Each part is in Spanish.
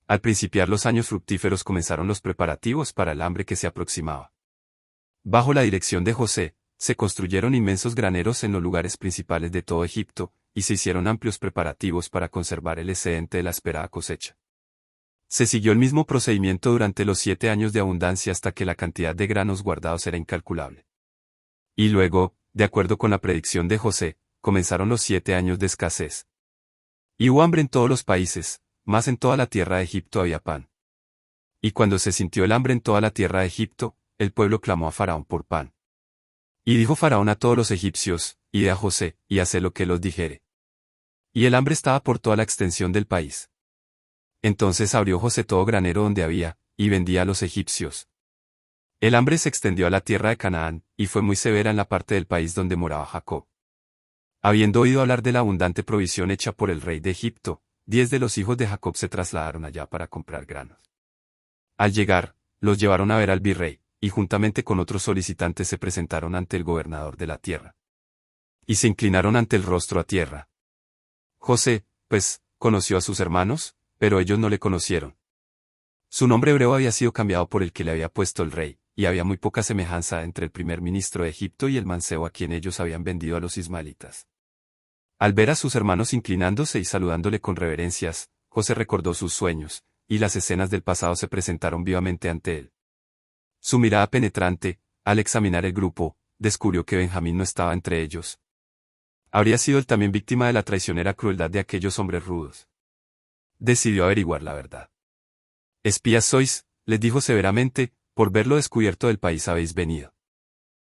Al principiar los años fructíferos comenzaron los preparativos para el hambre que se aproximaba. Bajo la dirección de José, se construyeron inmensos graneros en los lugares principales de todo Egipto, y se hicieron amplios preparativos para conservar el excedente de la esperada cosecha. Se siguió el mismo procedimiento durante los 7 años de abundancia hasta que la cantidad de granos guardados era incalculable. Y luego, de acuerdo con la predicción de José, comenzaron los 7 años de escasez. Y hubo hambre en todos los países, mas en toda la tierra de Egipto había pan. Y cuando se sintió el hambre en toda la tierra de Egipto, el pueblo clamó a Faraón por pan. Y dijo Faraón a todos los egipcios, id a José, y haced lo que él os dijere. Y el hambre estaba por toda la extensión del país. Entonces abrió José todo granero donde había, y vendía a los egipcios. El hambre se extendió a la tierra de Canaán, y fue muy severa en la parte del país donde moraba Jacob. Habiendo oído hablar de la abundante provisión hecha por el rey de Egipto, 10 de los hijos de Jacob se trasladaron allá para comprar granos. Al llegar, los llevaron a ver al virrey, y juntamente con otros solicitantes se presentaron ante el gobernador de la tierra. Y se inclinaron ante el rostro a tierra. José, pues, conoció a sus hermanos, pero ellos no le conocieron. Su nombre hebreo había sido cambiado por el que le había puesto el rey, y había muy poca semejanza entre el primer ministro de Egipto y el mancebo a quien ellos habían vendido a los ismaelitas. Al ver a sus hermanos inclinándose y saludándole con reverencias, José recordó sus sueños, y las escenas del pasado se presentaron vivamente ante él. Su mirada penetrante, al examinar el grupo, descubrió que Benjamín no estaba entre ellos. Habría sido él también víctima de la traicionera crueldad de aquellos hombres rudos. Decidió averiguar la verdad. Espías sois, les dijo severamente, por verlo descubierto del país habéis venido.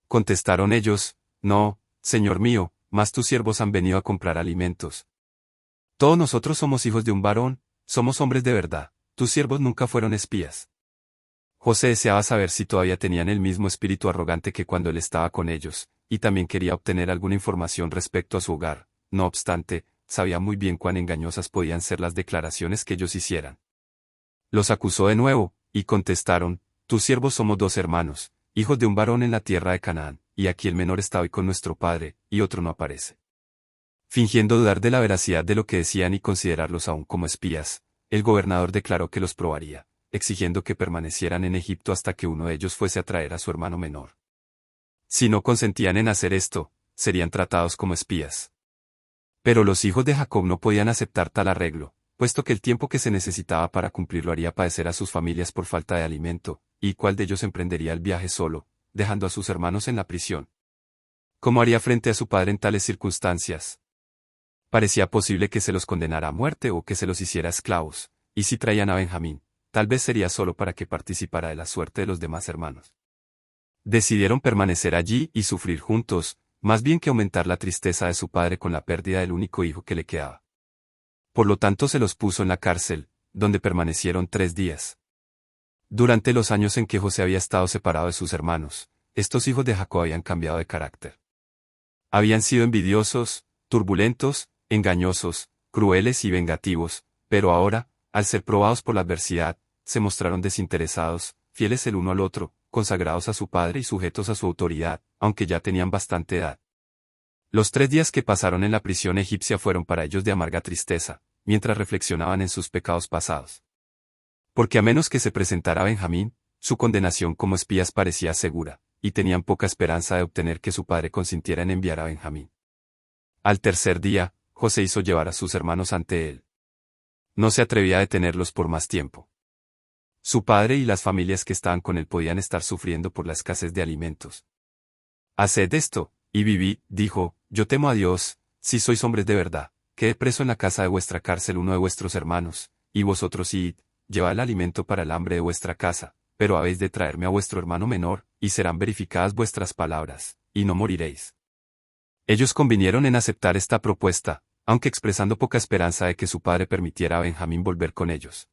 Contestaron ellos, no, señor mío, mas tus siervos han venido a comprar alimentos. Todos nosotros somos hijos de un varón, somos hombres de verdad, tus siervos nunca fueron espías. José deseaba saber si todavía tenían el mismo espíritu arrogante que cuando él estaba con ellos, y también quería obtener alguna información respecto a su hogar. No obstante, sabía muy bien cuán engañosas podían ser las declaraciones que ellos hicieran. Los acusó de nuevo, y contestaron, tus siervos somos 2 hermanos, hijos de un varón en la tierra de Canaán, y aquí el menor está hoy con nuestro padre, y otro no aparece. Fingiendo dudar de la veracidad de lo que decían y considerarlos aún como espías, el gobernador declaró que los probaría, exigiendo que permanecieran en Egipto hasta que uno de ellos fuese a traer a su hermano menor. Si no consentían en hacer esto, serían tratados como espías. Pero los hijos de Jacob no podían aceptar tal arreglo, puesto que el tiempo que se necesitaba para cumplirlo haría padecer a sus familias por falta de alimento, y cuál de ellos emprendería el viaje solo, dejando a sus hermanos en la prisión. ¿Cómo haría frente a su padre en tales circunstancias? Parecía posible que se los condenara a muerte o que se los hiciera esclavos, y si traían a Benjamín, tal vez sería solo para que participara de la suerte de los demás hermanos. Decidieron permanecer allí y sufrir juntos, más bien que aumentar la tristeza de su padre con la pérdida del único hijo que le quedaba. Por lo tanto se los puso en la cárcel, donde permanecieron 3 días. Durante los años en que José había estado separado de sus hermanos, estos hijos de Jacob habían cambiado de carácter. Habían sido envidiosos, turbulentos, engañosos, crueles y vengativos, pero ahora, al ser probados por la adversidad, se mostraron desinteresados, fieles el uno al otro, consagrados a su padre y sujetos a su autoridad, aunque ya tenían bastante edad. Los 3 días que pasaron en la prisión egipcia fueron para ellos de amarga tristeza, mientras reflexionaban en sus pecados pasados. Porque a menos que se presentara Benjamín, su condenación como espías parecía segura, y tenían poca esperanza de obtener que su padre consintiera en enviar a Benjamín. Al tercer día, José hizo llevar a sus hermanos ante él. No se atrevía a detenerlos por más tiempo. Su padre y las familias que estaban con él podían estar sufriendo por la escasez de alimentos. Haced esto, y vivid, dijo, yo temo a Dios, si sois hombres de verdad, quede preso en la casa de vuestra cárcel uno de vuestros hermanos, y vosotros id, llevad el alimento para el hambre de vuestra casa, pero habéis de traerme a vuestro hermano menor, y serán verificadas vuestras palabras, y no moriréis. Ellos convinieron en aceptar esta propuesta, aunque expresando poca esperanza de que su padre permitiera a Benjamín volver con ellos.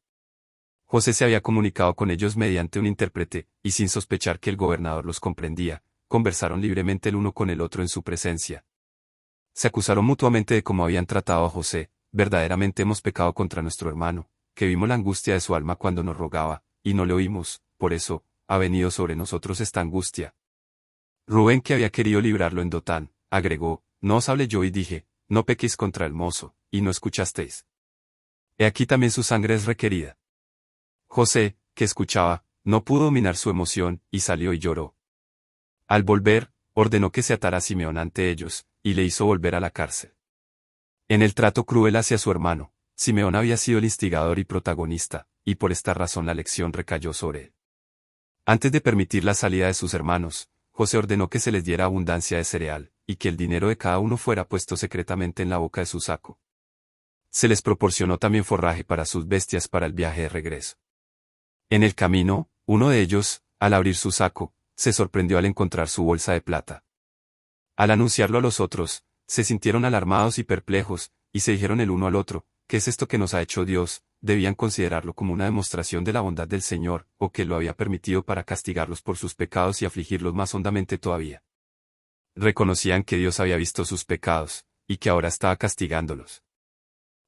José se había comunicado con ellos mediante un intérprete, y sin sospechar que el gobernador los comprendía, conversaron libremente el uno con el otro en su presencia. Se acusaron mutuamente de cómo habían tratado a José, verdaderamente hemos pecado contra nuestro hermano, que vimos la angustia de su alma cuando nos rogaba, y no le oímos, por eso, ha venido sobre nosotros esta angustia. Rubén, que había querido librarlo en Dotán, agregó, no os hablé yo y dije, no pequéis contra el mozo, y no escuchasteis. He aquí también su sangre es requerida. José, que escuchaba, no pudo dominar su emoción, y salió y lloró. Al volver, ordenó que se atara a Simeón ante ellos, y le hizo volver a la cárcel. En el trato cruel hacia su hermano, Simeón había sido el instigador y protagonista, y por esta razón la lección recayó sobre él. Antes de permitir la salida de sus hermanos, José ordenó que se les diera abundancia de cereal, y que el dinero de cada uno fuera puesto secretamente en la boca de su saco. Se les proporcionó también forraje para sus bestias para el viaje de regreso. En el camino, uno de ellos, al abrir su saco, se sorprendió al encontrar su bolsa de plata. Al anunciarlo a los otros, se sintieron alarmados y perplejos, y se dijeron el uno al otro, ¿qué es esto que nos ha hecho Dios? Debían considerarlo como una demostración de la bondad del Señor, o que lo había permitido para castigarlos por sus pecados y afligirlos más hondamente todavía. Reconocían que Dios había visto sus pecados, y que ahora estaba castigándolos.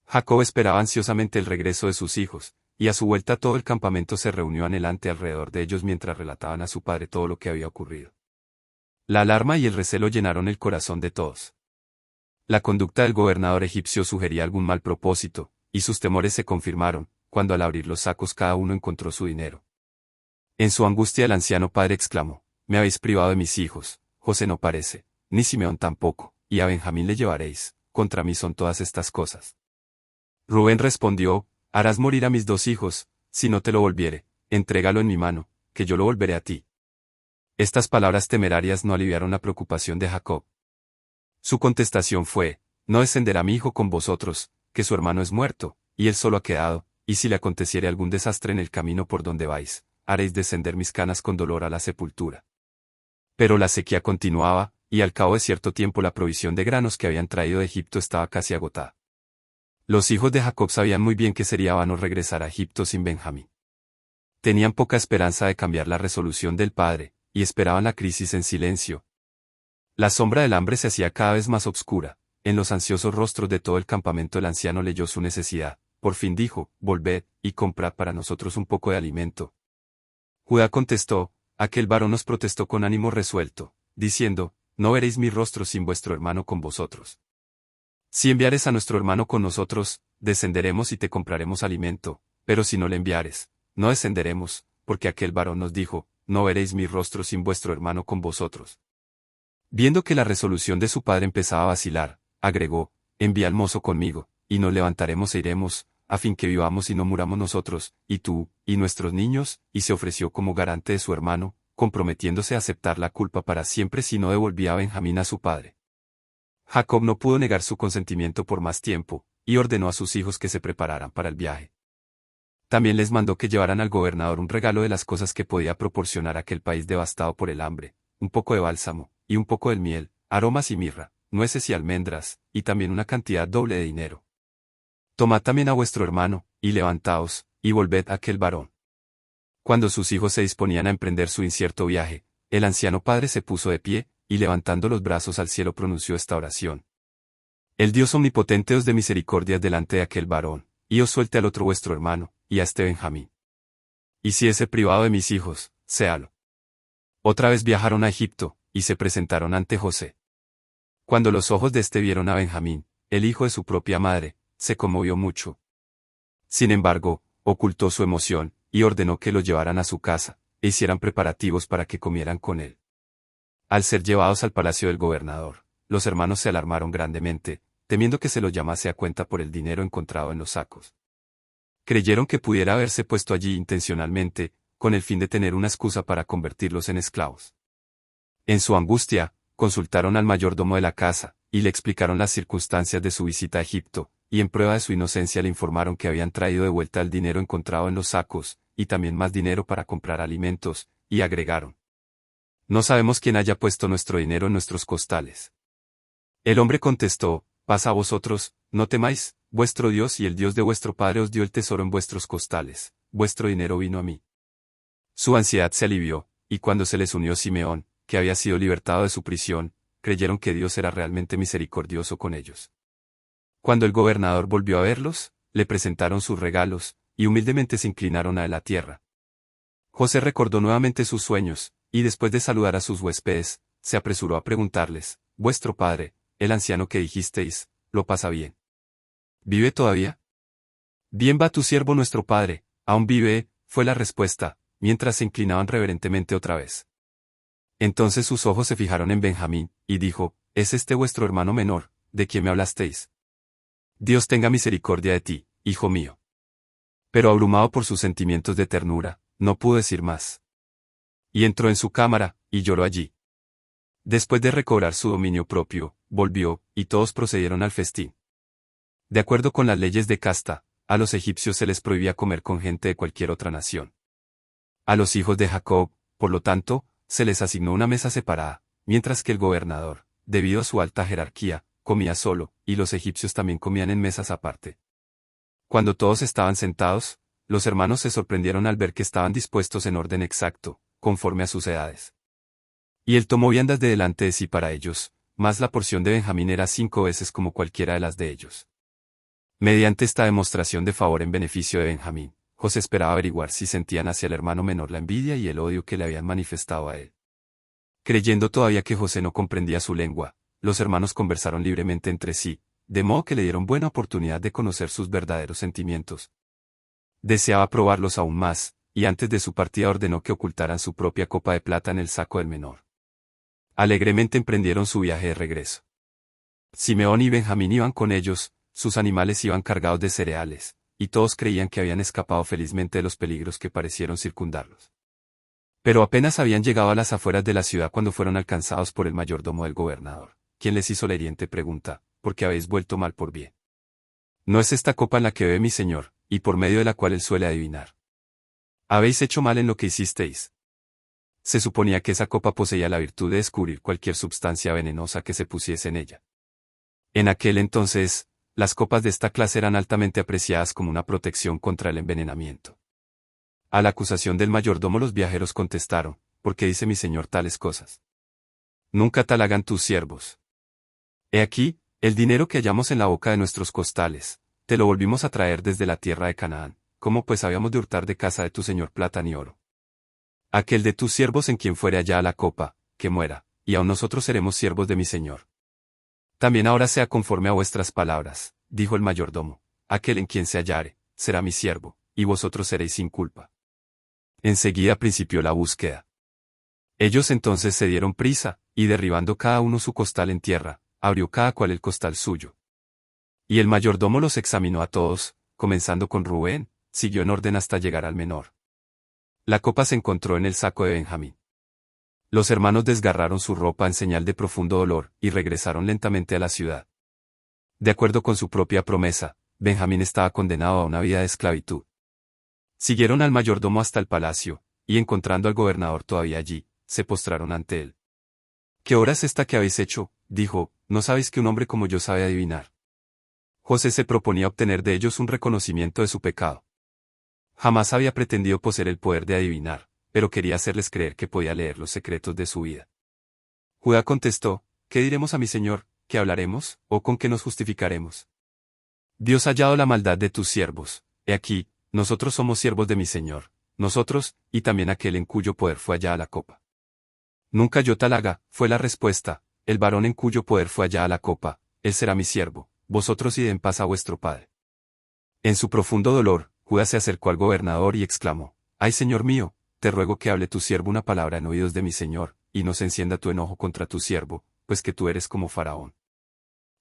Jacob esperaba ansiosamente el regreso de sus hijos, y a su vuelta todo el campamento se reunió anhelante alrededor de ellos mientras relataban a su padre todo lo que había ocurrido. La alarma y el recelo llenaron el corazón de todos. La conducta del gobernador egipcio sugería algún mal propósito, y sus temores se confirmaron, cuando al abrir los sacos cada uno encontró su dinero. En su angustia el anciano padre exclamó, «Me habéis privado de mis hijos, José no parece, ni Simeón tampoco, y a Benjamín le llevaréis, contra mí son todas estas cosas». Rubén respondió, «Harás morir a mis dos hijos, si no te lo volviere, entrégalo en mi mano, que yo lo volveré a ti». Estas palabras temerarias no aliviaron la preocupación de Jacob. Su contestación fue, «No descenderá mi hijo con vosotros, que su hermano es muerto, y él solo ha quedado, y si le aconteciere algún desastre en el camino por donde vais, haréis descender mis canas con dolor a la sepultura». Pero la sequía continuaba, y al cabo de cierto tiempo la provisión de granos que habían traído de Egipto estaba casi agotada. Los hijos de Jacob sabían muy bien que sería vano regresar a Egipto sin Benjamín. Tenían poca esperanza de cambiar la resolución del padre, y esperaban la crisis en silencio. La sombra del hambre se hacía cada vez más oscura. En los ansiosos rostros de todo el campamento el anciano leyó su necesidad. Por fin dijo, «Volved, y comprad para nosotros un poco de alimento». Judá contestó, «Aquel varón nos protestó con ánimo resuelto, diciendo, no veréis mi rostro sin vuestro hermano con vosotros. Si enviares a nuestro hermano con nosotros, descenderemos y te compraremos alimento, pero si no le enviares, no descenderemos, porque aquel varón nos dijo, no veréis mi rostro sin vuestro hermano con vosotros». Viendo que la resolución de su padre empezaba a vacilar, agregó, «Envía al mozo conmigo, y nos levantaremos e iremos, a fin que vivamos y no muramos nosotros, y tú, y nuestros niños», y se ofreció como garante de su hermano, comprometiéndose a aceptar la culpa para siempre si no devolvía a Benjamín a su padre. Jacob no pudo negar su consentimiento por más tiempo, y ordenó a sus hijos que se prepararan para el viaje. También les mandó que llevaran al gobernador un regalo de las cosas que podía proporcionar aquel país devastado por el hambre, un poco de bálsamo, y un poco de miel, aromas y mirra, nueces y almendras, y también una cantidad doble de dinero. Tomad también a vuestro hermano, y levantaos, y volved a aquel varón. Cuando sus hijos se disponían a emprender su incierto viaje, el anciano padre se puso de pie, y levantando los brazos al cielo pronunció esta oración. «El Dios omnipotente os dé misericordia delante de aquel varón, y os suelte al otro vuestro hermano, y a este Benjamín. Y si ese privado de mis hijos, séalo». Otra vez viajaron a Egipto, y se presentaron ante José. Cuando los ojos de éste vieron a Benjamín, el hijo de su propia madre, se conmovió mucho. Sin embargo, ocultó su emoción, y ordenó que lo llevaran a su casa, e hicieran preparativos para que comieran con él. Al ser llevados al palacio del gobernador, los hermanos se alarmaron grandemente, temiendo que se los llamase a cuenta por el dinero encontrado en los sacos. Creyeron que pudiera haberse puesto allí intencionalmente, con el fin de tener una excusa para convertirlos en esclavos. En su angustia, consultaron al mayordomo de la casa, y le explicaron las circunstancias de su visita a Egipto, y en prueba de su inocencia le informaron que habían traído de vuelta el dinero encontrado en los sacos, y también más dinero para comprar alimentos, y agregaron: «No sabemos quién haya puesto nuestro dinero en nuestros costales». El hombre contestó: «Paz a vosotros, no temáis, vuestro Dios y el Dios de vuestro padre os dio el tesoro en vuestros costales, vuestro dinero vino a mí». Su ansiedad se alivió, y cuando se les unió Simeón, que había sido libertado de su prisión, creyeron que Dios era realmente misericordioso con ellos. Cuando el gobernador volvió a verlos, le presentaron sus regalos, y humildemente se inclinaron a la tierra. José recordó nuevamente sus sueños, y después de saludar a sus huéspedes, se apresuró a preguntarles: «Vuestro padre, el anciano que dijisteis, ¿lo pasa bien? ¿Vive todavía?». «Bien va tu siervo nuestro padre, aún vive», fue la respuesta, mientras se inclinaban reverentemente otra vez. Entonces sus ojos se fijaron en Benjamín, y dijo, ¿es este vuestro hermano menor, de quien me hablasteis? Dios tenga misericordia de ti, hijo mío. Pero abrumado por sus sentimientos de ternura, no pudo decir más. Y entró en su cámara, y lloró allí. Después de recobrar su dominio propio, volvió, y todos procedieron al festín. De acuerdo con las leyes de casta, a los egipcios se les prohibía comer con gente de cualquier otra nación. A los hijos de Jacob, por lo tanto, se les asignó una mesa separada, mientras que el gobernador, debido a su alta jerarquía, comía solo, y los egipcios también comían en mesas aparte. Cuando todos estaban sentados, los hermanos se sorprendieron al ver que estaban dispuestos en orden exacto, conforme a sus edades. Y él tomó viandas de delante de sí para ellos, mas la porción de Benjamín era 5 veces como cualquiera de las de ellos. Mediante esta demostración de favor en beneficio de Benjamín, José esperaba averiguar si sentían hacia el hermano menor la envidia y el odio que le habían manifestado a él. Creyendo todavía que José no comprendía su lengua, los hermanos conversaron libremente entre sí, de modo que le dieron buena oportunidad de conocer sus verdaderos sentimientos. Deseaba probarlos aún más, y antes de su partida ordenó que ocultaran su propia copa de plata en el saco del menor. Alegremente emprendieron su viaje de regreso. Simeón y Benjamín iban con ellos, sus animales iban cargados de cereales, y todos creían que habían escapado felizmente de los peligros que parecieron circundarlos. Pero apenas habían llegado a las afueras de la ciudad cuando fueron alcanzados por el mayordomo del gobernador, quien les hizo la hiriente pregunta, ¿por qué habéis vuelto mal por bien? ¿No es esta copa en la que bebe mi señor, y por medio de la cual él suele adivinar? ¿Habéis hecho mal en lo que hicisteis? Se suponía que esa copa poseía la virtud de descubrir cualquier sustancia venenosa que se pusiese en ella. En aquel entonces, las copas de esta clase eran altamente apreciadas como una protección contra el envenenamiento. A la acusación del mayordomo los viajeros contestaron, ¿por qué dice mi señor tales cosas? Nunca tal hagan tus siervos. He aquí, el dinero que hallamos en la boca de nuestros costales, te lo volvimos a traer desde la tierra de Canaán, ¿cómo pues habíamos de hurtar de casa de tu señor plata ni oro? Aquel de tus siervos en quien fuere allá a la copa, que muera, y aun nosotros seremos siervos de mi señor. También ahora sea conforme a vuestras palabras, dijo el mayordomo, aquel en quien se hallare, será mi siervo, y vosotros seréis sin culpa. Enseguida principió la búsqueda. Ellos entonces se dieron prisa, y derribando cada uno su costal en tierra, abrió cada cual el costal suyo. Y el mayordomo los examinó a todos, comenzando con Rubén, siguió en orden hasta llegar al menor. La copa se encontró en el saco de Benjamín. Los hermanos desgarraron su ropa en señal de profundo dolor, y regresaron lentamente a la ciudad. De acuerdo con su propia promesa, Benjamín estaba condenado a una vida de esclavitud. Siguieron al mayordomo hasta el palacio, y encontrando al gobernador todavía allí, se postraron ante él. ¿Qué hora es esta que habéis hecho? Dijo, ¿no sabéis que un hombre como yo sabe adivinar? José se proponía obtener de ellos un reconocimiento de su pecado. Jamás había pretendido poseer el poder de adivinar, pero quería hacerles creer que podía leer los secretos de su vida. Judá contestó, ¿qué diremos a mi señor? ¿Qué hablaremos, o con qué nos justificaremos? Dios ha hallado la maldad de tus siervos, he aquí, nosotros somos siervos de mi señor, nosotros, y también aquel en cuyo poder fue allá la copa. Nunca yo tal haga, fue la respuesta, el varón en cuyo poder fue allá la copa, él será mi siervo, vosotros id en paz a vuestro padre. En su profundo dolor, Judá se acercó al gobernador y exclamó, ¡ay señor mío, te ruego que hable tu siervo una palabra en oídos de mi señor, y no se encienda tu enojo contra tu siervo, pues que tú eres como Faraón!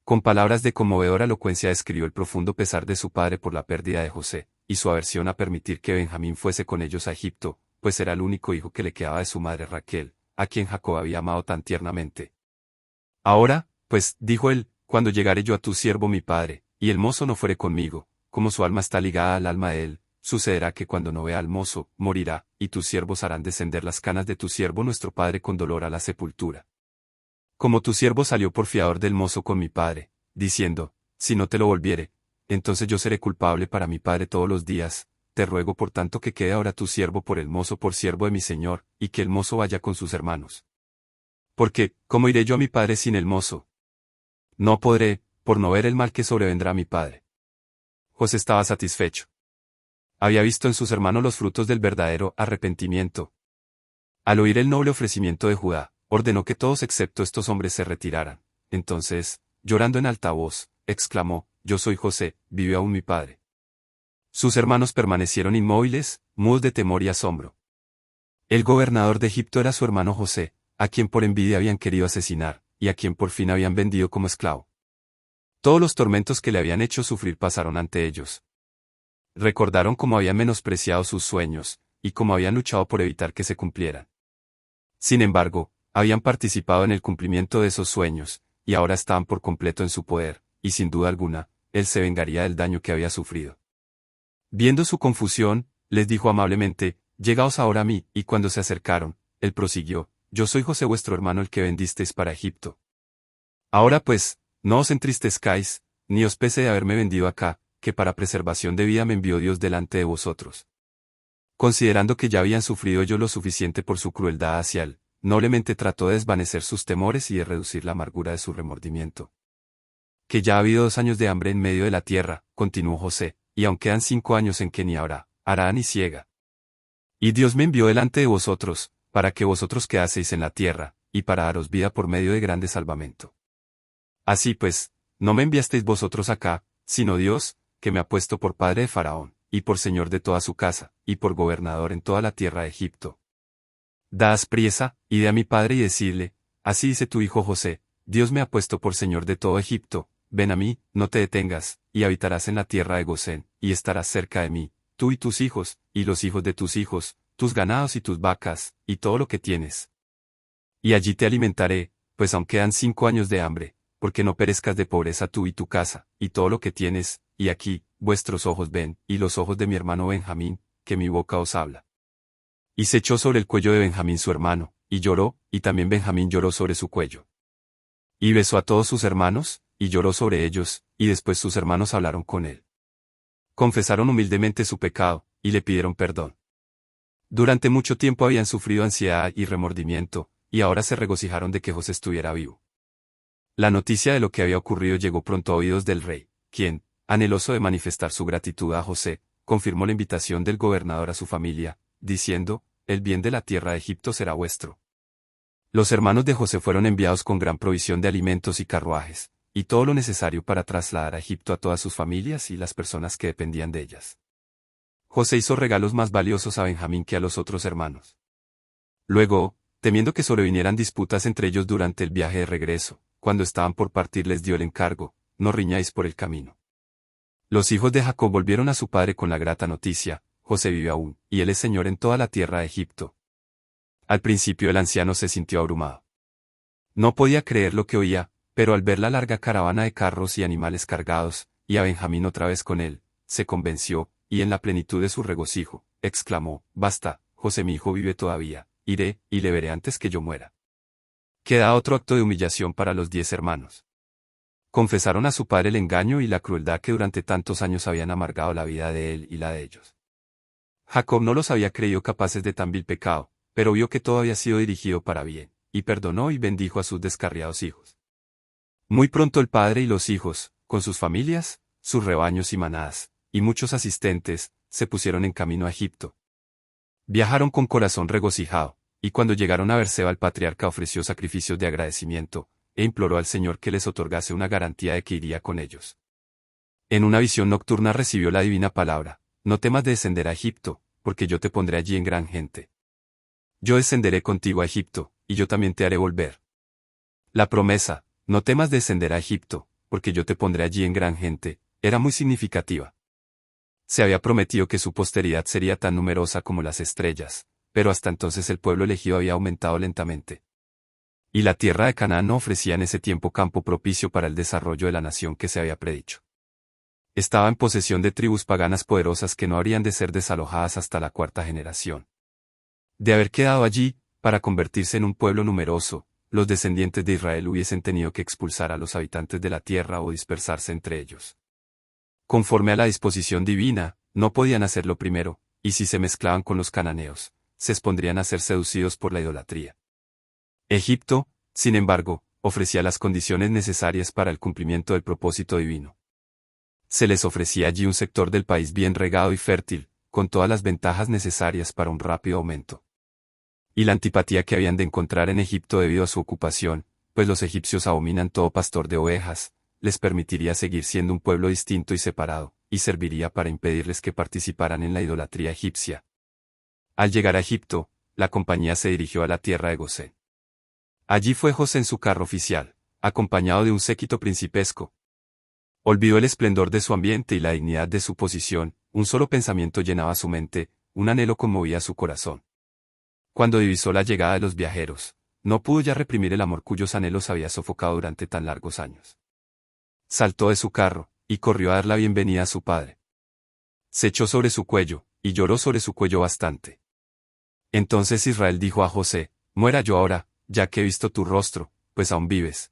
Con palabras de conmovedora elocuencia describió el profundo pesar de su padre por la pérdida de José, y su aversión a permitir que Benjamín fuese con ellos a Egipto, pues era el único hijo que le quedaba de su madre Raquel, a quien Jacob había amado tan tiernamente. Ahora, pues, dijo él, cuando llegare yo a tu siervo mi padre, y el mozo no fuere conmigo, como su alma está ligada al alma de él, sucederá que cuando no vea al mozo, morirá, y tus siervos harán descender las canas de tu siervo nuestro padre con dolor a la sepultura. Como tu siervo salió por fiador del mozo con mi padre, diciendo, si no te lo volviere, entonces yo seré culpable para mi padre todos los días, te ruego por tanto que quede ahora tu siervo por el mozo por siervo de mi señor, y que el mozo vaya con sus hermanos. Porque, ¿cómo iré yo a mi padre sin el mozo? No podré, por no ver el mal que sobrevendrá a mi padre. José estaba satisfecho. Había visto en sus hermanos los frutos del verdadero arrepentimiento. Al oír el noble ofrecimiento de Judá, ordenó que todos excepto estos hombres se retiraran. Entonces, llorando en alta voz, exclamó, yo soy José, vive aún mi padre. Sus hermanos permanecieron inmóviles, mudos de temor y asombro. El gobernador de Egipto era su hermano José, a quien por envidia habían querido asesinar, y a quien por fin habían vendido como esclavo. Todos los tormentos que le habían hecho sufrir pasaron ante ellos. Recordaron cómo habían menospreciado sus sueños, y cómo habían luchado por evitar que se cumplieran. Sin embargo, habían participado en el cumplimiento de esos sueños, y ahora estaban por completo en su poder, y sin duda alguna, él se vengaría del daño que había sufrido. Viendo su confusión, les dijo amablemente, «Llegaos ahora a mí», y cuando se acercaron, él prosiguió, «Yo soy José vuestro hermano el que vendisteis para Egipto. Ahora pues, no os entristezcáis, ni os pese de haberme vendido acá, que para preservación de vida me envió Dios delante de vosotros. Considerando que ya habían sufrido ellos lo suficiente por su crueldad hacia él, noblemente trató de desvanecer sus temores y de reducir la amargura de su remordimiento. Que ya ha habido 2 años de hambre en medio de la tierra, continuó José, y aún quedan 5 años en que ni habrá, hará ni ciega. Y Dios me envió delante de vosotros, para que vosotros quedaseis en la tierra, y para daros vida por medio de grande salvamento. Así pues, no me enviasteis vosotros acá, sino Dios, que me ha puesto por padre de Faraón, y por señor de toda su casa, y por gobernador en toda la tierra de Egipto. Daos priesa, id a mi padre y decidle, así dice tu hijo José, Dios me ha puesto por señor de todo Egipto, ven a mí, no te detengas, y habitarás en la tierra de Gosén, y estarás cerca de mí, tú y tus hijos, y los hijos de tus hijos, tus ganados y tus vacas, y todo lo que tienes. Y allí te alimentaré, pues aún quedan 5 años de hambre, porque no perezcas de pobreza tú y tu casa, y todo lo que tienes, y aquí, vuestros ojos ven, y los ojos de mi hermano Benjamín, que mi boca os habla. Y se echó sobre el cuello de Benjamín su hermano, y lloró, y también Benjamín lloró sobre su cuello. Y besó a todos sus hermanos, y lloró sobre ellos, y después sus hermanos hablaron con él. Confesaron humildemente su pecado, y le pidieron perdón. Durante mucho tiempo habían sufrido ansiedad y remordimiento, y ahora se regocijaron de que José estuviera vivo. La noticia de lo que había ocurrido llegó pronto a oídos del rey, quien, anheloso de manifestar su gratitud a José, confirmó la invitación del gobernador a su familia, diciendo, «El bien de la tierra de Egipto será vuestro». Los hermanos de José fueron enviados con gran provisión de alimentos y carruajes, y todo lo necesario para trasladar a Egipto a todas sus familias y las personas que dependían de ellas. José hizo regalos más valiosos a Benjamín que a los otros hermanos. Luego, temiendo que sobrevinieran disputas entre ellos durante el viaje de regreso, cuando estaban por partir les dio el encargo, no riñáis por el camino. Los hijos de Jacob volvieron a su padre con la grata noticia, José vive aún, y él es señor en toda la tierra de Egipto. Al principio el anciano se sintió abrumado. No podía creer lo que oía, pero al ver la larga caravana de carros y animales cargados, y a Benjamín otra vez con él, se convenció, y en la plenitud de su regocijo, exclamó, «Basta, José mi hijo vive todavía, iré, y le veré antes que yo muera». Queda otro acto de humillación para los 10 hermanos. Confesaron a su padre el engaño y la crueldad que durante tantos años habían amargado la vida de él y la de ellos. Jacob no los había creído capaces de tan vil pecado, pero vio que todo había sido dirigido para bien, y perdonó y bendijo a sus descarriados hijos. Muy pronto el padre y los hijos, con sus familias, sus rebaños y manadas, y muchos asistentes, se pusieron en camino a Egipto. Viajaron con corazón regocijado, y cuando llegaron a Berseba el patriarca ofreció sacrificios de agradecimiento, e imploró al Señor que les otorgase una garantía de que iría con ellos. En una visión nocturna recibió la divina palabra, «No temas de descender a Egipto, porque yo te pondré allí en gran gente. Yo descenderé contigo a Egipto, y yo también te haré volver». La promesa, «No temas de descender a Egipto, porque yo te pondré allí en gran gente», era muy significativa. Se había prometido que su posteridad sería tan numerosa como las estrellas, pero hasta entonces el pueblo elegido había aumentado lentamente. Y la tierra de Canaán no ofrecía en ese tiempo campo propicio para el desarrollo de la nación que se había predicho. Estaba en posesión de tribus paganas poderosas que no habrían de ser desalojadas hasta la 4ª generación. De haber quedado allí, para convertirse en un pueblo numeroso, los descendientes de Israel hubiesen tenido que expulsar a los habitantes de la tierra o dispersarse entre ellos. Conforme a la disposición divina, no podían hacerlo primero, y si se mezclaban con los cananeos, se expondrían a ser seducidos por la idolatría. Egipto, sin embargo, ofrecía las condiciones necesarias para el cumplimiento del propósito divino. Se les ofrecía allí un sector del país bien regado y fértil, con todas las ventajas necesarias para un rápido aumento. Y la antipatía que habían de encontrar en Egipto debido a su ocupación, pues los egipcios abominan todo pastor de ovejas, les permitiría seguir siendo un pueblo distinto y separado, y serviría para impedirles que participaran en la idolatría egipcia. Al llegar a Egipto, la compañía se dirigió a la tierra de Gosén. Allí fue José en su carro oficial, acompañado de un séquito principesco. Olvidó el esplendor de su ambiente y la dignidad de su posición, un solo pensamiento llenaba su mente, un anhelo conmovía su corazón. Cuando divisó la llegada de los viajeros, no pudo ya reprimir el amor cuyos anhelos había sofocado durante tan largos años. Saltó de su carro, y corrió a dar la bienvenida a su padre. Se echó sobre su cuello, y lloró sobre su cuello bastante. Entonces Israel dijo a José, muera yo ahora, ya que he visto tu rostro, pues aún vives.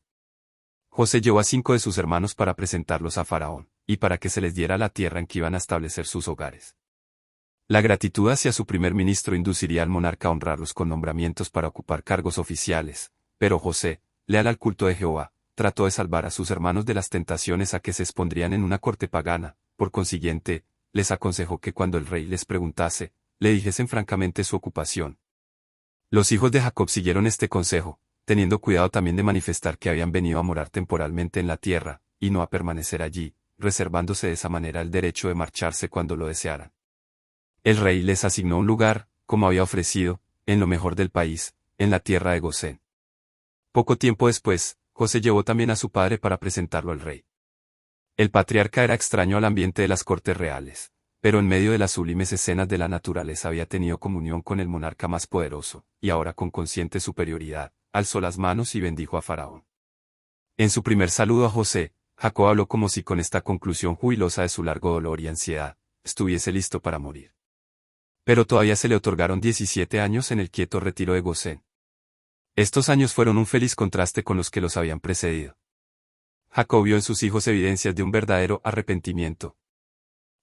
José llevó a 5 de sus hermanos para presentarlos a Faraón, y para que se les diera la tierra en que iban a establecer sus hogares. La gratitud hacia su primer ministro induciría al monarca a honrarlos con nombramientos para ocupar cargos oficiales, pero José, leal al culto de Jehová, trató de salvar a sus hermanos de las tentaciones a que se expondrían en una corte pagana, por consiguiente, les aconsejó que cuando el rey les preguntase, le dijesen francamente su ocupación. Los hijos de Jacob siguieron este consejo, teniendo cuidado también de manifestar que habían venido a morar temporalmente en la tierra, y no a permanecer allí, reservándose de esa manera el derecho de marcharse cuando lo desearan. El rey les asignó un lugar, como había ofrecido, en lo mejor del país, en la tierra de Gosén. Poco tiempo después, José llevó también a su padre para presentarlo al rey. El patriarca era extraño al ambiente de las cortes reales, pero en medio de las sublimes escenas de la naturaleza había tenido comunión con el monarca más poderoso, y ahora con consciente superioridad, alzó las manos y bendijo a Faraón. En su primer saludo a José, Jacob habló como si con esta conclusión jubilosa de su largo dolor y ansiedad, estuviese listo para morir. Pero todavía se le otorgaron 17 años en el quieto retiro de Gosén. Estos años fueron un feliz contraste con los que los habían precedido. Jacob vio en sus hijos evidencias de un verdadero arrepentimiento.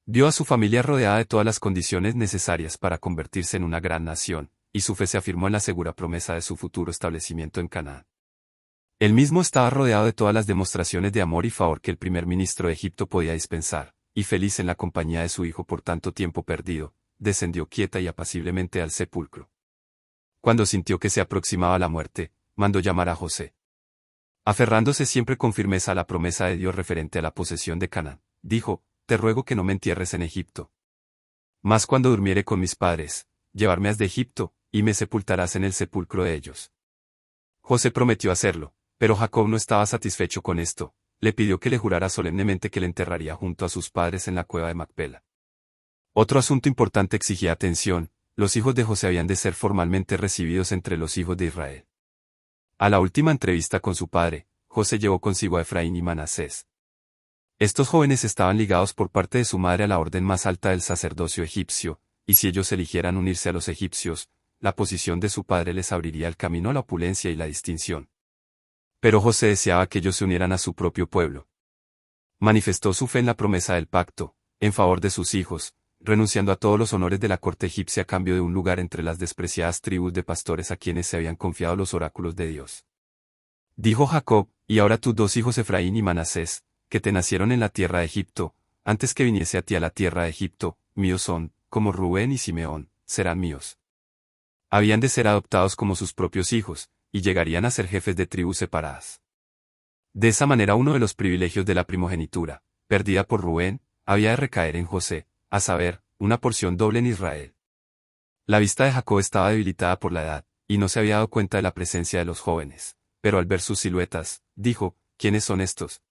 Vio a su familia rodeada de todas las condiciones necesarias para convertirse en una gran nación, y su fe se afirmó en la segura promesa de su futuro establecimiento en Canaán. Él mismo estaba rodeado de todas las demostraciones de amor y favor que el primer ministro de Egipto podía dispensar, y feliz en la compañía de su hijo por tanto tiempo perdido, descendió quieta y apaciblemente al sepulcro. Cuando sintió que se aproximaba la muerte, mandó llamar a José. Aferrándose siempre con firmeza a la promesa de Dios referente a la posesión de Canaán, dijo, te ruego que no me entierres en Egipto. Mas cuando durmiere con mis padres, llevarme has de Egipto, y me sepultarás en el sepulcro de ellos. José prometió hacerlo, pero Jacob no estaba satisfecho con esto, le pidió que le jurara solemnemente que le enterraría junto a sus padres en la cueva de Macpela. Otro asunto importante exigía atención, los hijos de José habían de ser formalmente recibidos entre los hijos de Israel. A la última entrevista con su padre, José llevó consigo a Efraín y Manasés. Estos jóvenes estaban ligados por parte de su madre a la orden más alta del sacerdocio egipcio, y si ellos eligieran unirse a los egipcios, la posición de su padre les abriría el camino a la opulencia y la distinción. Pero José deseaba que ellos se unieran a su propio pueblo. Manifestó su fe en la promesa del pacto, en favor de sus hijos, renunciando a todos los honores de la corte egipcia a cambio de un lugar entre las despreciadas tribus de pastores a quienes se habían confiado los oráculos de Dios. Dijo Jacob, y ahora tus 2 hijos Efraín y Manasés, que te nacieron en la tierra de Egipto, antes que viniese a ti a la tierra de Egipto, míos son, como Rubén y Simeón, serán míos. Habían de ser adoptados como sus propios hijos, y llegarían a ser jefes de tribus separadas. De esa manera uno de los privilegios de la primogenitura, perdida por Rubén, había de recaer en José, a saber, una porción doble en Israel. La vista de Jacob estaba debilitada por la edad, y no se había dado cuenta de la presencia de los jóvenes, pero al ver sus siluetas, dijo, ¿quiénes son estos?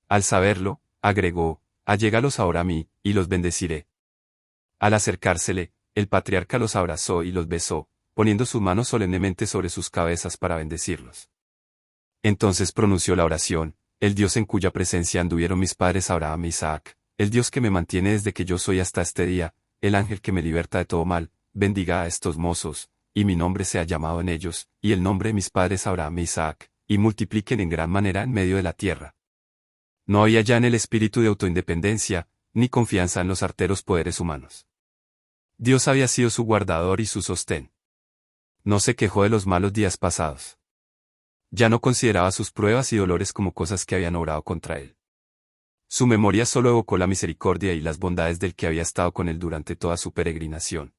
Al saberlo, agregó, allégalos ahora a mí, y los bendeciré. Al acercársele, el patriarca los abrazó y los besó, poniendo sus manos solemnemente sobre sus cabezas para bendecirlos. Entonces pronunció la oración, el Dios en cuya presencia anduvieron mis padres Abraham e Isaac, el Dios que me mantiene desde que yo soy hasta este día, el ángel que me liberta de todo mal, bendiga a estos mozos, y mi nombre sea llamado en ellos, y el nombre de mis padres Abraham e Isaac, y multipliquen en gran manera en medio de la tierra. No había ya en el espíritu de autoindependencia, ni confianza en los arteros poderes humanos. Dios había sido su guardador y su sostén. No se quejó de los malos días pasados. Ya no consideraba sus pruebas y dolores como cosas que habían obrado contra él. Su memoria solo evocó la misericordia y las bondades del que había estado con él durante toda su peregrinación.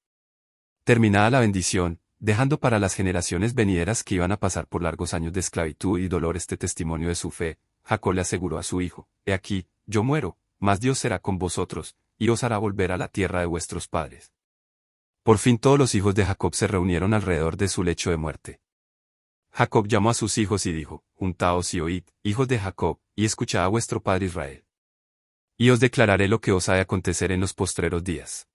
Terminada la bendición, dejando para las generaciones venideras que iban a pasar por largos años de esclavitud y dolor este testimonio de su fe, Jacob le aseguró a su hijo, he aquí, yo muero, mas Dios será con vosotros, y os hará volver a la tierra de vuestros padres. Por fin todos los hijos de Jacob se reunieron alrededor de su lecho de muerte. Jacob llamó a sus hijos y dijo, Juntaos y oíd, hijos de Jacob, y escuchad a vuestro padre Israel. Y os declararé lo que os ha de acontecer en los postreros días.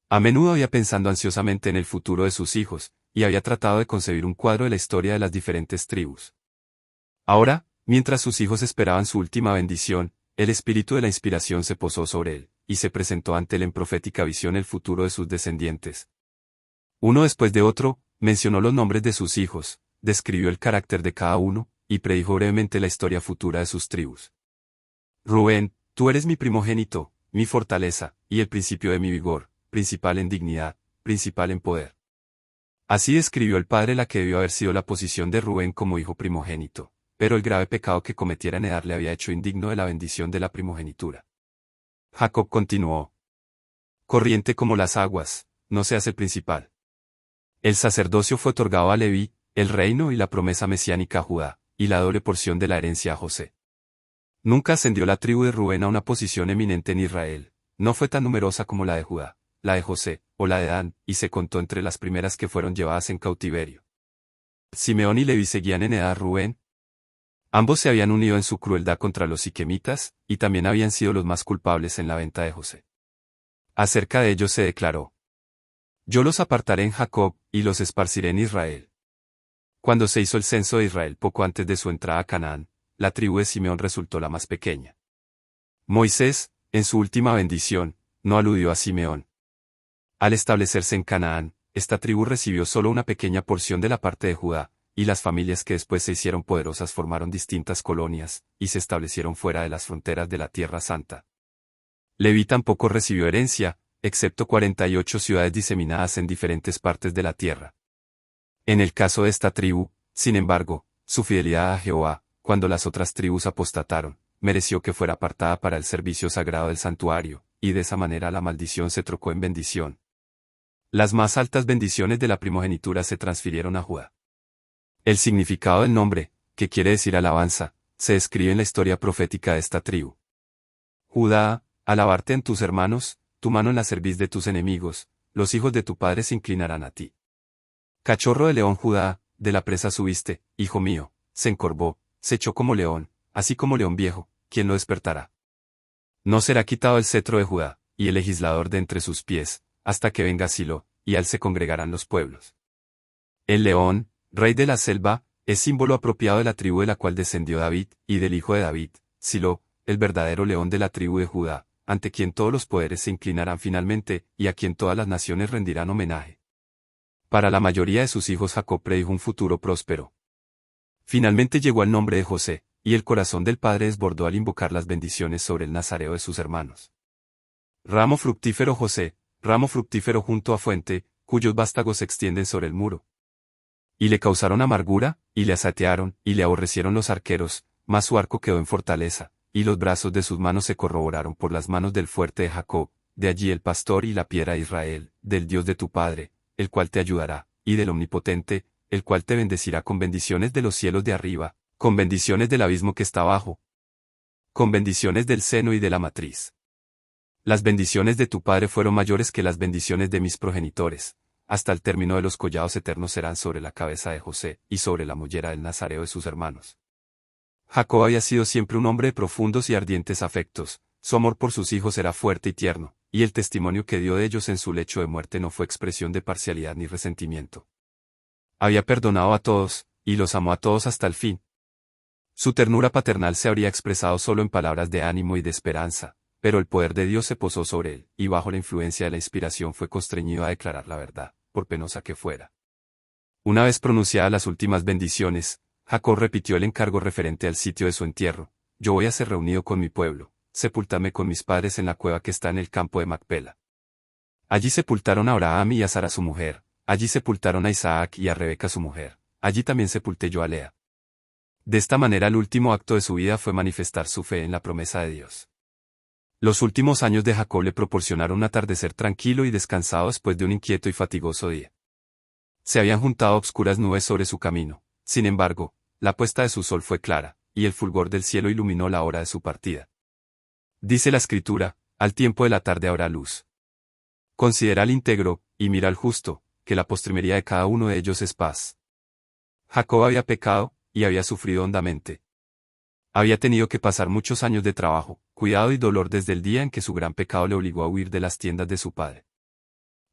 A menudo había pensando ansiosamente en el futuro de sus hijos, y había tratado de concebir un cuadro de la historia de las diferentes tribus. Ahora, mientras sus hijos esperaban su última bendición, el espíritu de la inspiración se posó sobre él, y se presentó ante él en profética visión el futuro de sus descendientes. Uno después de otro, mencionó los nombres de sus hijos, describió el carácter de cada uno, y predijo brevemente la historia futura de sus tribus. Rubén, tú eres mi primogénito, mi fortaleza, y el principio de mi vigor, principal en dignidad, principal en poder. Así describió el padre la que debió haber sido la posición de Rubén como hijo primogénito, pero el grave pecado que cometiera en edad le había hecho indigno de la bendición de la primogenitura. Jacob continuó. Corriente como las aguas, no seas el principal. El sacerdocio fue otorgado a Leví, el reino y la promesa mesiánica a Judá, y la doble porción de la herencia a José. Nunca ascendió la tribu de Rubén a una posición eminente en Israel, no fue tan numerosa como la de Judá, la de José, o la de Dan, y se contó entre las primeras que fueron llevadas en cautiverio. Simeón y Leví seguían en edad a Rubén. Ambos se habían unido en su crueldad contra los siquemitas, y también habían sido los más culpables en la venta de José. Acerca de ellos se declaró: Yo los apartaré en Jacob, y los esparciré en Israel. Cuando se hizo el censo de Israel poco antes de su entrada a Canaán, la tribu de Simeón resultó la más pequeña. Moisés, en su última bendición, no aludió a Simeón. Al establecerse en Canaán, esta tribu recibió solo una pequeña porción de la parte de Judá, y las familias que después se hicieron poderosas formaron distintas colonias, y se establecieron fuera de las fronteras de la Tierra Santa. Leví tampoco recibió herencia, excepto 48 ciudades diseminadas en diferentes partes de la tierra. En el caso de esta tribu, sin embargo, su fidelidad a Jehová, cuando las otras tribus apostataron, mereció que fuera apartada para el servicio sagrado del santuario, y de esa manera la maldición se trocó en bendición. Las más altas bendiciones de la primogenitura se transfirieron a Judá. El significado del nombre, que quiere decir alabanza, se describe en la historia profética de esta tribu. Judá, alabarte en tus hermanos, tu mano en la cerviz de tus enemigos, los hijos de tu padre se inclinarán a ti. Cachorro de león Judá, de la presa subiste, hijo mío, se encorvó, se echó como león, así como león viejo, ¿quién lo despertará? No será quitado el cetro de Judá, y el legislador de entre sus pies, hasta que venga Silo, y al se congregarán los pueblos. El león, rey de la selva, es símbolo apropiado de la tribu de la cual descendió David, y del hijo de David, Silo, el verdadero león de la tribu de Judá, ante quien todos los poderes se inclinarán finalmente, y a quien todas las naciones rendirán homenaje. Para la mayoría de sus hijos Jacob predijo un futuro próspero. Finalmente llegó el nombre de José, y el corazón del padre desbordó al invocar las bendiciones sobre el nazareo de sus hermanos. Ramo fructífero José, ramo fructífero junto a fuente, cuyos vástagos se extienden sobre el muro. Y le causaron amargura, y le asatearon, y le aborrecieron los arqueros, mas su arco quedó en fortaleza, y los brazos de sus manos se corroboraron por las manos del fuerte de Jacob, de allí el pastor y la piedra de Israel, del Dios de tu padre, el cual te ayudará, y del Omnipotente, el cual te bendecirá con bendiciones de los cielos de arriba, con bendiciones del abismo que está abajo, con bendiciones del seno y de la matriz. Las bendiciones de tu padre fueron mayores que las bendiciones de mis progenitores, hasta el término de los collados eternos serán sobre la cabeza de José, y sobre la mollera del nazareo de sus hermanos. Jacob había sido siempre un hombre de profundos y ardientes afectos, su amor por sus hijos era fuerte y tierno, y el testimonio que dio de ellos en su lecho de muerte no fue expresión de parcialidad ni resentimiento. Había perdonado a todos, y los amó a todos hasta el fin. Su ternura paternal se habría expresado solo en palabras de ánimo y de esperanza, pero el poder de Dios se posó sobre él, y bajo la influencia de la inspiración fue constreñido a declarar la verdad, por penosa que fuera. Una vez pronunciadas las últimas bendiciones, Jacob repitió el encargo referente al sitio de su entierro: yo voy a ser reunido con mi pueblo, sepúltame con mis padres en la cueva que está en el campo de Macpela. Allí sepultaron a Abraham y a Sara su mujer, allí sepultaron a Isaac y a Rebeca su mujer, allí también sepulté yo a Lea. De esta manera el último acto de su vida fue manifestar su fe en la promesa de Dios. Los últimos años de Jacob le proporcionaron un atardecer tranquilo y descansado después de un inquieto y fatigoso día. Se habían juntado obscuras nubes sobre su camino, sin embargo, la puesta de su sol fue clara, y el fulgor del cielo iluminó la hora de su partida. Dice la Escritura, al tiempo de la tarde habrá luz. Considera al íntegro, y mira al justo, que la postrimería de cada uno de ellos es paz. Jacob había pecado, y había sufrido hondamente. Había tenido que pasar muchos años de trabajo, cuidado y dolor desde el día en que su gran pecado le obligó a huir de las tiendas de su padre.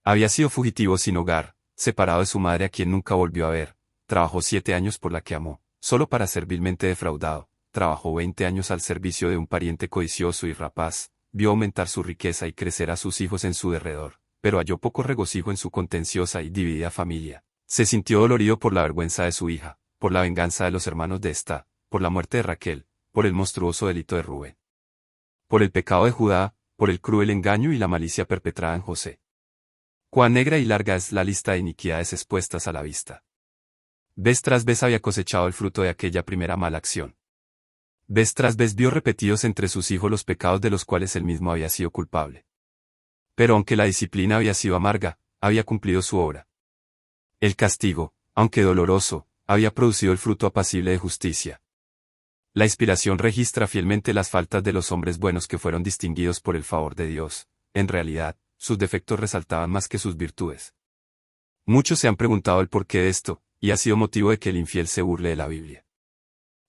Había sido fugitivo sin hogar, separado de su madre a quien nunca volvió a ver, trabajó 7 años por la que amó, solo para ser vilmente defraudado, trabajó 20 años al servicio de un pariente codicioso y rapaz, vio aumentar su riqueza y crecer a sus hijos en su derredor, pero halló poco regocijo en su contenciosa y dividida familia. Se sintió dolorido por la vergüenza de su hija, por la venganza de los hermanos de esta, por la muerte de Raquel, por el monstruoso delito de Rubén, por el pecado de Judá, por el cruel engaño y la malicia perpetrada en José. Cuán negra y larga es la lista de iniquidades expuestas a la vista. Vez tras vez había cosechado el fruto de aquella primera mala acción. Vez tras vez vio repetidos entre sus hijos los pecados de los cuales él mismo había sido culpable. Pero aunque la disciplina había sido amarga, había cumplido su obra. El castigo, aunque doloroso, había producido el fruto apacible de justicia. La inspiración registra fielmente las faltas de los hombres buenos que fueron distinguidos por el favor de Dios. En realidad, sus defectos resaltaban más que sus virtudes. Muchos se han preguntado el porqué de esto, y ha sido motivo de que el infiel se burle de la Biblia.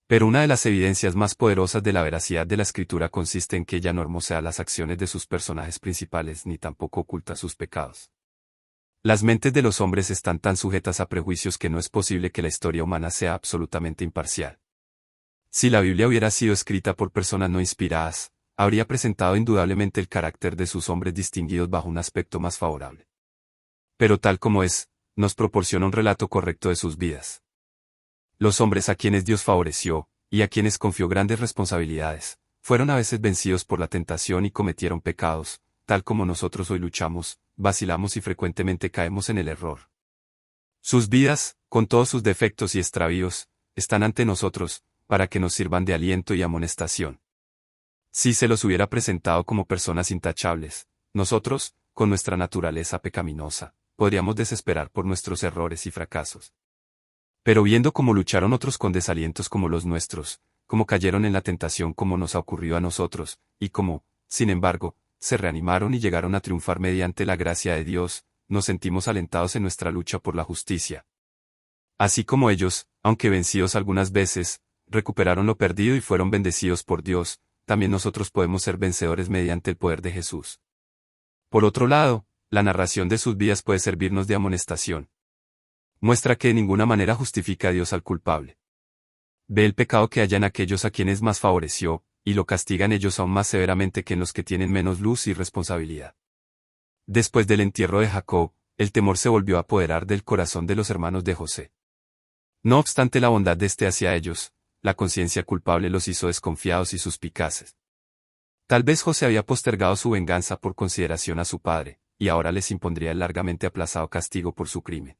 Pero una de las evidencias más poderosas de la veracidad de la Escritura consiste en que ella no hermosea las acciones de sus personajes principales ni tampoco oculta sus pecados. Las mentes de los hombres están tan sujetas a prejuicios que no es posible que la historia humana sea absolutamente imparcial. Si la Biblia hubiera sido escrita por personas no inspiradas, habría presentado indudablemente el carácter de sus hombres distinguidos bajo un aspecto más favorable. Pero tal como es, nos proporciona un relato correcto de sus vidas. Los hombres a quienes Dios favoreció, y a quienes confió grandes responsabilidades, fueron a veces vencidos por la tentación y cometieron pecados, tal como nosotros hoy luchamos, vacilamos y frecuentemente caemos en el error. Sus vidas, con todos sus defectos y extravíos, están ante nosotros, para que nos sirvan de aliento y amonestación. Si se los hubiera presentado como personas intachables, nosotros, con nuestra naturaleza pecaminosa, podríamos desesperar por nuestros errores y fracasos. Pero viendo cómo lucharon otros con desalientos como los nuestros, cómo cayeron en la tentación como nos ha ocurrido a nosotros, y cómo, sin embargo, se reanimaron y llegaron a triunfar mediante la gracia de Dios, nos sentimos alentados en nuestra lucha por la justicia. Así como ellos, aunque vencidos algunas veces, recuperaron lo perdido y fueron bendecidos por Dios, también nosotros podemos ser vencedores mediante el poder de Jesús. Por otro lado, la narración de sus vidas puede servirnos de amonestación. Muestra que de ninguna manera justifica a Dios al culpable. Ve el pecado que hay en aquellos a quienes más favoreció, y lo castigan ellos aún más severamente que en los que tienen menos luz y responsabilidad. Después del entierro de Jacob, el temor se volvió a apoderar del corazón de los hermanos de José. No obstante la bondad de éste hacia ellos, la conciencia culpable los hizo desconfiados y suspicaces. Tal vez José había postergado su venganza por consideración a su padre, y ahora les impondría el largamente aplazado castigo por su crimen.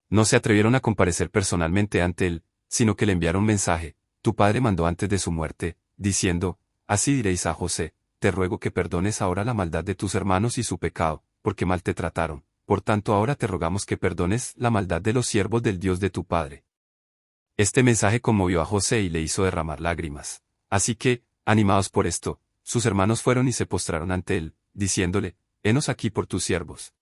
No se atrevieron a comparecer personalmente ante él, sino que le enviaron un mensaje: tu padre mandó antes de su muerte, diciendo, así diréis a José, te ruego que perdones ahora la maldad de tus hermanos y su pecado, porque mal te trataron, por tanto ahora te rogamos que perdones la maldad de los siervos del Dios de tu padre. Este mensaje conmovió a José y le hizo derramar lágrimas. Así que, animados por esto, sus hermanos fueron y se postraron ante él, diciéndole, henos aquí por tus siervos.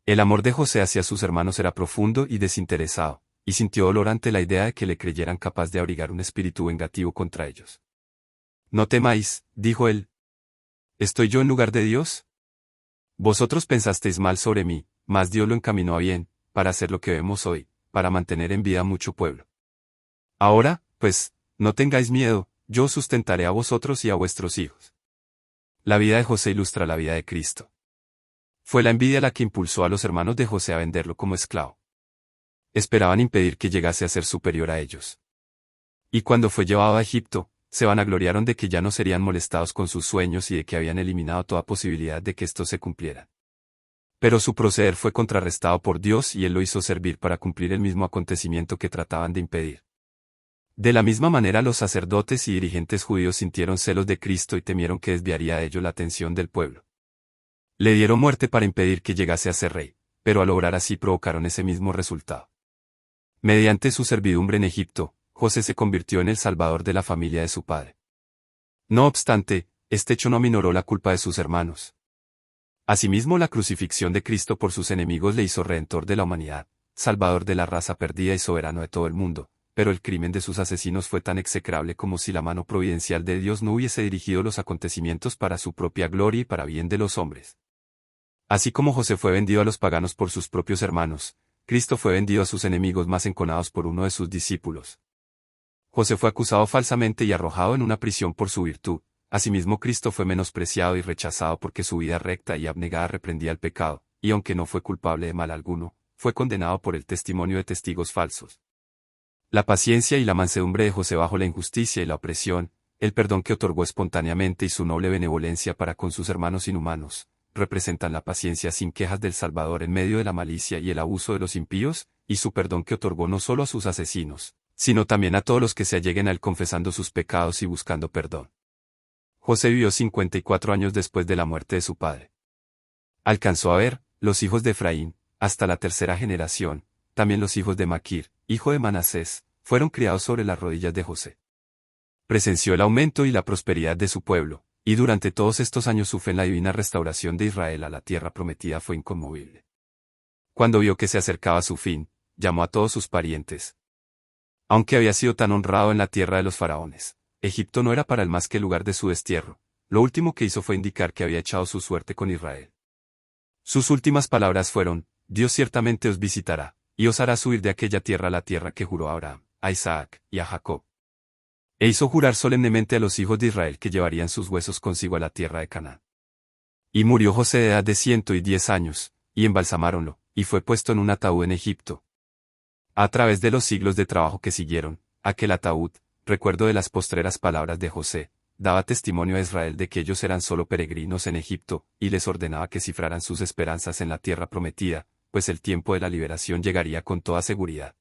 El amor de José hacia sus hermanos era profundo y desinteresado, y sintió dolor ante la idea de que le creyeran capaz de abrigar un espíritu vengativo contra ellos. No temáis, dijo él. ¿Estoy yo en lugar de Dios? Vosotros pensasteis mal sobre mí, mas Dios lo encaminó a bien, para hacer lo que vemos hoy, para mantener en vida mucho pueblo. Ahora, pues, no tengáis miedo, yo os sustentaré a vosotros y a vuestros hijos. La vida de José ilustra la vida de Cristo. Fue la envidia la que impulsó a los hermanos de José a venderlo como esclavo. Esperaban impedir que llegase a ser superior a ellos. Y cuando fue llevado a Egipto, se vanagloriaron de que ya no serían molestados con sus sueños y de que habían eliminado toda posibilidad de que estos se cumplieran. Pero su proceder fue contrarrestado por Dios y él lo hizo servir para cumplir el mismo acontecimiento que trataban de impedir. De la misma manera los sacerdotes y dirigentes judíos sintieron celos de Cristo y temieron que desviaría a ello la atención del pueblo. Le dieron muerte para impedir que llegase a ser rey, pero al obrar así provocaron ese mismo resultado. Mediante su servidumbre en Egipto, José se convirtió en el salvador de la familia de su padre. No obstante, Este hecho no aminoró la culpa de sus hermanos. Asimismo, la crucifixión de Cristo por sus enemigos le hizo redentor de la humanidad, salvador de la raza perdida y soberano de todo el mundo, pero el crimen de sus asesinos fue tan execrable como si la mano providencial de Dios no hubiese dirigido los acontecimientos para su propia gloria y para bien de los hombres. Así como José fue vendido a los paganos por sus propios hermanos, Cristo fue vendido a sus enemigos más enconados por uno de sus discípulos. José fue acusado falsamente y arrojado en una prisión por su virtud. Asimismo, Cristo fue menospreciado y rechazado porque su vida recta y abnegada reprendía el pecado, y aunque no fue culpable de mal alguno, fue condenado por el testimonio de testigos falsos. La paciencia y la mansedumbre de José bajo la injusticia y la opresión, el perdón que otorgó espontáneamente y su noble benevolencia para con sus hermanos inhumanos, representan la paciencia sin quejas del Salvador en medio de la malicia y el abuso de los impíos, y su perdón que otorgó no solo a sus asesinos, sino también a todos los que se alleguen a él confesando sus pecados y buscando perdón. José vivió 54 años después de la muerte de su padre. Alcanzó a ver, los hijos de Efraín, hasta la tercera generación, también los hijos de Maquir, hijo de Manasés, fueron criados sobre las rodillas de José. Presenció el aumento y la prosperidad de su pueblo, y durante todos estos años su fe en la divina restauración de Israel a la tierra prometida fue inconmovible. Cuando vio que se acercaba su fin, llamó a todos sus parientes. Aunque había sido tan honrado en la tierra de los faraones, Egipto no era para él más que el lugar de su destierro. Lo último que hizo fue indicar que había echado su suerte con Israel. Sus últimas palabras fueron: Dios ciertamente os visitará, y os hará subir de aquella tierra a la tierra que juró a Abraham, a Isaac y a Jacob. E hizo jurar solemnemente a los hijos de Israel que llevarían sus huesos consigo a la tierra de Canaán. Y murió José de edad de 110 años, y embalsamáronlo, y fue puesto en un ataúd en Egipto. A través de los siglos de trabajo que siguieron, aquel ataúd, recuerdo de las postreras palabras de José, daba testimonio a Israel de que ellos eran solo peregrinos en Egipto, y les ordenaba que cifraran sus esperanzas en la tierra prometida, pues el tiempo de la liberación llegaría con toda seguridad.